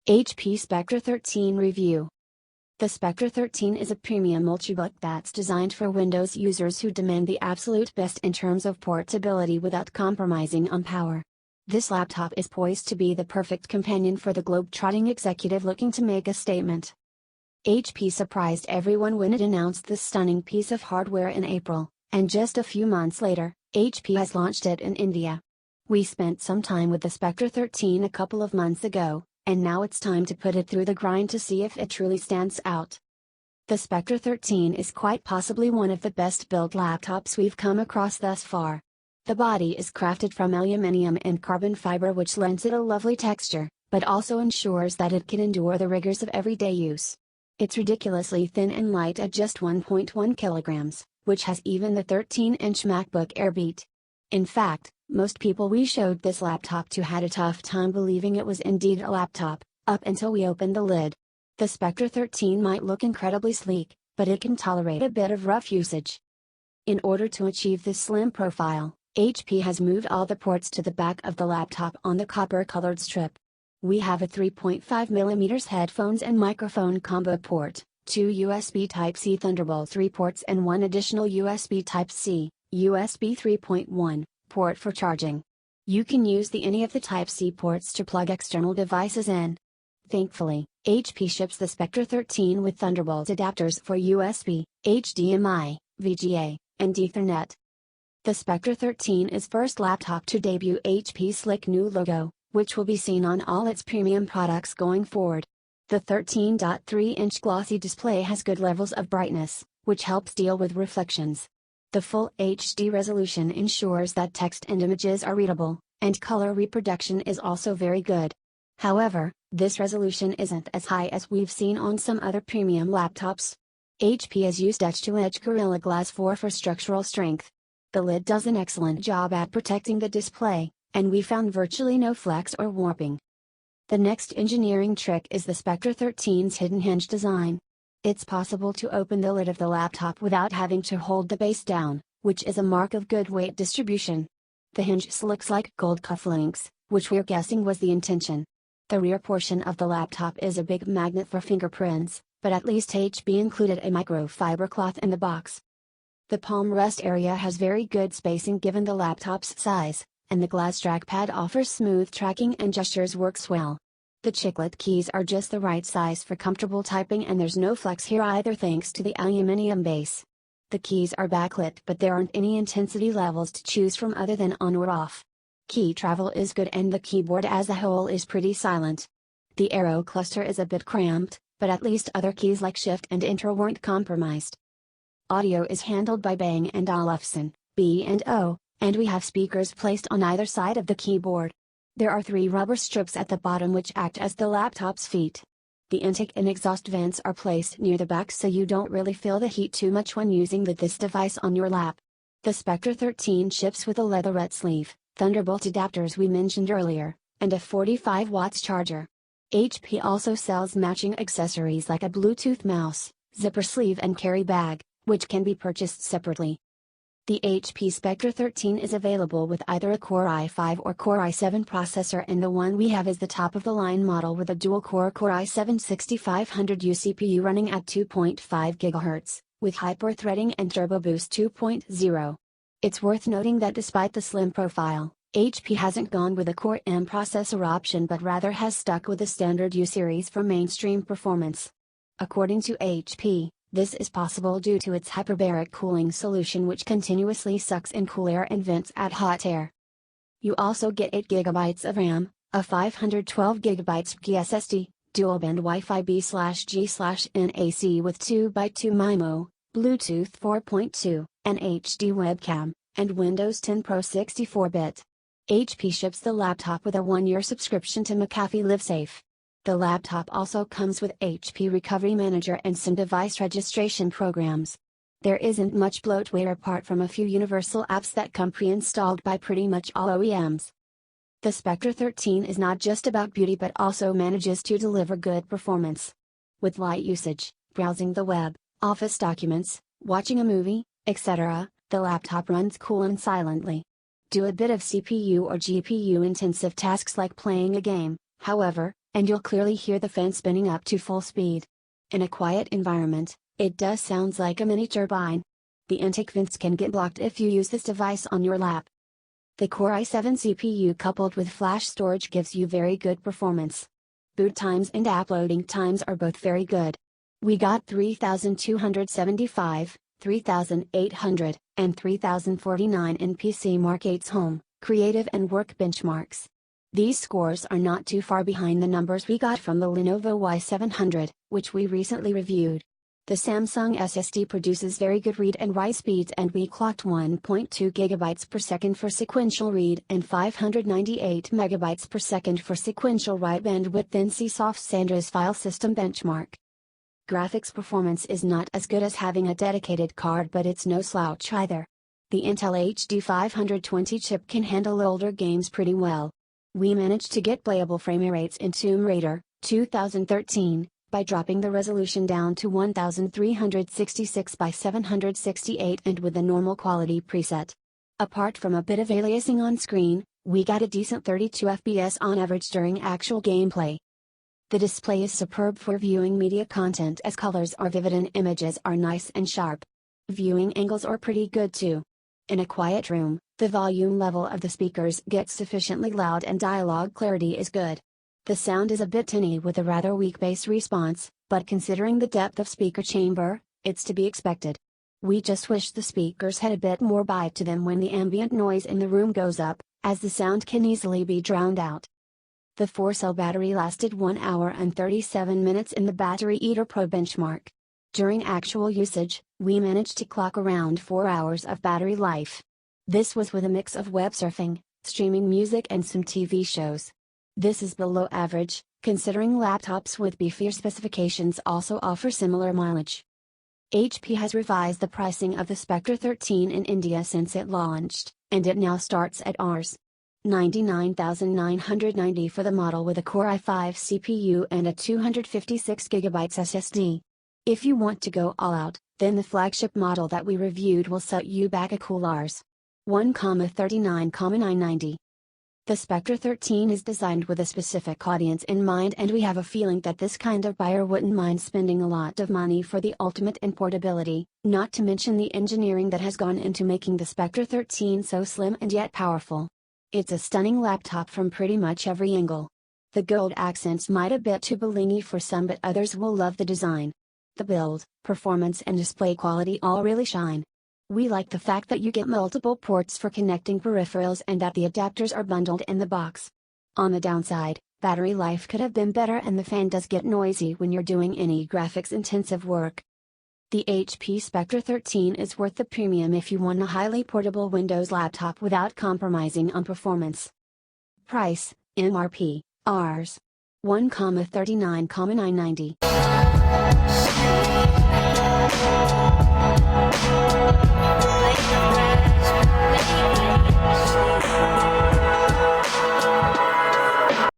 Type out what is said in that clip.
HP Spectre 13 Review. The Spectre 13 is a premium Ultrabook that's designed for Windows users who demand the absolute best in terms of portability without compromising on power. This laptop is poised to be the perfect companion for the globe-trotting executive looking to make a statement. HP surprised everyone when it announced this stunning piece of hardware in April, and just a few months later, HP has launched it in India. We spent some time with the Spectre 13 a couple of months ago, and now it's time to put it through the grind to see if it truly stands out. The Spectre 13 is quite possibly one of the best built laptops we've come across thus far. The body is crafted from aluminium and carbon fiber, which lends it a lovely texture, but also ensures that it can endure the rigors of everyday use. It's ridiculously thin and light at just 1.1 kilograms, which has even the 13-inch MacBook Air beat. In fact, most people we showed this laptop to had a tough time believing it was indeed a laptop, up until we opened the lid. The Spectre 13 might look incredibly sleek, but it can tolerate a bit of rough usage. In order to achieve this slim profile, HP has moved all the ports to the back of the laptop on the copper-colored strip. We have a 3.5mm headphones and microphone combo port, 2 USB Type-C Thunderbolt 3 ports and one additional USB Type-C, USB 3.1, port for charging. You can use any of the Type-C ports to plug external devices in. Thankfully, HP ships the Spectre 13 with Thunderbolt adapters for USB, HDMI, VGA, and Ethernet. The Spectre 13 is first laptop to debut HP's slick new logo, which will be seen on all its premium products going forward. The 13.3-inch glossy display has good levels of brightness, which helps deal with reflections. The full HD resolution ensures that text and images are readable, and color reproduction is also very good. However, this resolution isn't as high as we've seen on some other premium laptops. HP has used edge-to-edge Gorilla Glass 4 for structural strength. The lid does an excellent job at protecting the display, and we found virtually no flex or warping. The next engineering trick is the Spectre 13's hidden hinge design. It's possible to open the lid of the laptop without having to hold the base down, which is a mark of good weight distribution. The hinge looks like gold cufflinks, which we're guessing was the intention. The rear portion of the laptop is a big magnet for fingerprints, but at least HP included a microfiber cloth in the box. The palm rest area has very good spacing given the laptop's size, and the glass trackpad offers smooth tracking and gestures works well. The chiclet keys are just the right size for comfortable typing, and there's no flex here either thanks to the aluminium base. The keys are backlit, but there aren't any intensity levels to choose from other than on or off. Key travel is good and the keyboard as a whole is pretty silent. The arrow cluster is a bit cramped, but at least other keys like Shift and Enter weren't compromised. Audio is handled by Bang & Olufsen, B&O, and we have speakers placed on either side of the keyboard. There are 3 rubber strips at the bottom which act as the laptop's feet. The intake and exhaust vents are placed near the back so you don't really feel the heat too much when using this device on your lap. The Spectre 13 ships with a leatherette sleeve, Thunderbolt adapters we mentioned earlier, and a 45 watts charger. HP also sells matching accessories like a Bluetooth mouse, zipper sleeve and carry bag, which can be purchased separately. The HP Spectre 13 is available with either a Core i5 or Core i7 processor, and the one we have is the top-of-the-line model with a dual-core Core i7 6500U CPU running at 2.5 GHz, with hyper-threading and Turbo Boost 2.0. It's worth noting that despite the slim profile, HP hasn't gone with a Core M processor option but rather has stuck with the standard U series for mainstream performance. According to HP, this is possible due to its hyperbaric cooling solution, which continuously sucks in cool air and vents at hot air. You also get 8GB of RAM, a 512GB SSD, dual-band Wi-Fi B/G/NAC with 2x2 MIMO, Bluetooth 4.2, an HD webcam, and Windows 10 Pro 64-bit. HP ships the laptop with a 1-year subscription to McAfee LiveSafe. The laptop also comes with HP Recovery Manager and some device registration programs. There isn't much bloatware apart from a few universal apps that come pre-installed by pretty much all OEMs. The Spectre 13 is not just about beauty but also manages to deliver good performance. With light usage, browsing the web, office documents, watching a movie, etc., the laptop runs cool and silently. Do a bit of CPU or GPU intensive tasks like playing a game, however, and you'll clearly hear the fan spinning up to full speed. In a quiet environment, it does sounds like a mini turbine. The intake vents can get blocked if you use this device on your lap. The Core i7 CPU coupled with flash storage gives you very good performance. Boot times and app loading times are both very good. We got 3275, 3800, and 3049 in PC Mark 8's home, creative and work benchmarks. These scores are not too far behind the numbers we got from the Lenovo Y700, which we recently reviewed. The Samsung SSD produces very good read and write speeds, and we clocked 1.2 GB per second for sequential read and 598 MB per second for sequential write bandwidth in CSoft Sandra's file system benchmark. Graphics performance is not as good as having a dedicated card, but it's no slouch either. The Intel HD 520 chip can handle older games pretty well. We managed to get playable frame rates in Tomb Raider 2013, by dropping the resolution down to 1366 by 768 and with the normal quality preset. Apart from a bit of aliasing on screen, we got a decent 32 FPS on average during actual gameplay. The display is superb for viewing media content, as colors are vivid and images are nice and sharp. Viewing angles are pretty good too. In a quiet room, the volume level of the speakers gets sufficiently loud and dialogue clarity is good. The sound is a bit tinny with a rather weak bass response, but considering the depth of speaker chamber, it's to be expected. We just wish the speakers had a bit more bite to them when the ambient noise in the room goes up, as the sound can easily be drowned out. The 4-cell battery lasted 1 hour and 37 minutes in the Battery Eater Pro benchmark. During actual usage, we managed to clock around 4 hours of battery life. This was with a mix of web surfing, streaming music and some TV shows. This is below average, considering laptops with beefier specifications also offer similar mileage. HP has revised the pricing of the Spectre 13 in India since it launched, and it now starts at Rs. 99,990 for the model with a Core i5 CPU and a 256GB SSD. If you want to go all out, then the flagship model that we reviewed will set you back a cool Rs. 1,39,990. The Spectre 13 is designed with a specific audience in mind, and we have a feeling that this kind of buyer wouldn't mind spending a lot of money for the ultimate in portability, not to mention the engineering that has gone into making the Spectre 13 so slim and yet powerful. It's a stunning laptop from pretty much every angle. The gold accents might a bit too blingy for some, but others will love the design. The build, performance and display quality all really shine. We like the fact that you get multiple ports for connecting peripherals and that the adapters are bundled in the box. On the downside, battery life could have been better, and the fan does get noisy when you're doing any graphics intensive work. The HP Spectre 13 is worth the premium if you want a highly portable Windows laptop without compromising on performance. Price, MRP, Rs. 1,39,990.